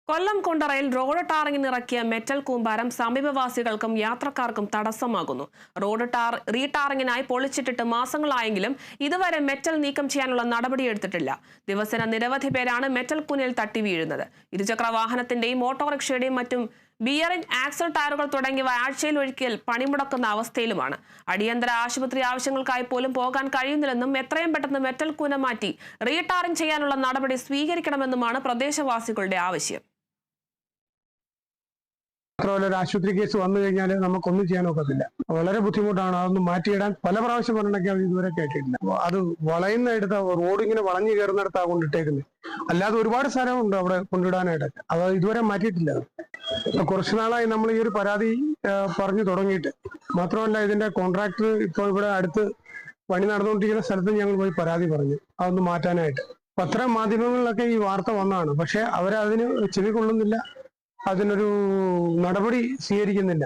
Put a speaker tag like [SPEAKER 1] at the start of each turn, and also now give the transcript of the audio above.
[SPEAKER 1] കൊല്ലം കുണ്ടറയിൽ road ടാറിങ്ങിനിറക്കിയ metal കൂമ്പാരം സമീപവാസികൾക്കും യാത്രക്കാർക്കും തടസ്സമാകുന്നു. റീടാറിങ്ങിനായി പൊളിച്ചിട്ടിട്ട് മാസങ്ങളായെങ്കിലും ഇതുവരെ metal നീക്കം ചെയ്യാനുള്ള നടപടിയെടുത്തിട്ടില്ല. ദിവസേന നിരവധി പേരാണ് മെറ്റൽ കുന്നിൽ തട്ടി വീഴുന്നത്. ഇരുചക്ര വാഹനത്തിന്റെയും ഓട്ടോറിക്ഷയുടെയും മറ്റും ബിയറിംഗ്, ആക്സൽ ടയറുകൾ തുടങ്ങിയവ ആഴ്ചയിലൊരിക്കൽ പണിമുടക്കുന്ന അവസ്ഥയിലുമാണ്. അടിയന്തര ആശുപത്രി ആവശ്യങ്ങൾക്കായി പോലും പോകാൻ കഴിയുന്നില്ലെന്നും എത്രയും പെട്ടെന്ന് മെറ്റൽ കൂന മാറ്റി റീടാറിംഗ് ചെയ്യാനുള്ള നടപടി സ്വീകരിക്കണമെന്നുമാണ് പ്രദേശവാസികളുടെ ആവശ്യം.
[SPEAKER 2] മാത്രമല്ല, ഒരു ആശുപത്രി കേസ് വന്നു കഴിഞ്ഞാൽ നമുക്കൊന്നും ചെയ്യാൻ ഒക്കത്തില്ല. വളരെ ബുദ്ധിമുട്ടാണ്. അതൊന്ന് മാറ്റിയിടാൻ പല പ്രാവശ്യം പറഞ്ഞിട്ടൊക്കെ അവർ ഇതുവരെ കേട്ടിട്ടില്ല. അത് വളയുന്നിടത്ത്, റോഡ് ഇങ്ങനെ വളഞ്ഞു കയറുന്നിടത്താണ് കൊണ്ടിട്ടേക്കുന്നത്. അല്ലാതെ ഒരുപാട് സ്ഥലമുണ്ട് അവിടെ കൊണ്ടിടാനായിട്ടൊക്കെ. അത് ഇതുവരെ മാറ്റിയിട്ടില്ല. കുറച്ചു നാളായി നമ്മൾ ഈ ഒരു പരാതി പറഞ്ഞു തുടങ്ങിയിട്ട്. മാത്രമല്ല, ഇതിന്റെ കോൺട്രാക്ടർ ഇപ്പോൾ ഇവിടെ അടുത്ത് പണി നടന്നുകൊണ്ടിരിക്കുന്ന സ്ഥലത്ത് ഞങ്ങൾ പോയി പരാതി പറഞ്ഞു അതൊന്ന് മാറ്റാനായിട്ട്. പത്രമാധ്യമങ്ങളിലൊക്കെ ഈ വാർത്ത വന്നതാണ്. പക്ഷെ അവരതിന് ചെവി കൊള്ളുന്നില്ല, അതിനൊരു നടപടി സ്വീകരിക്കുന്നില്ല.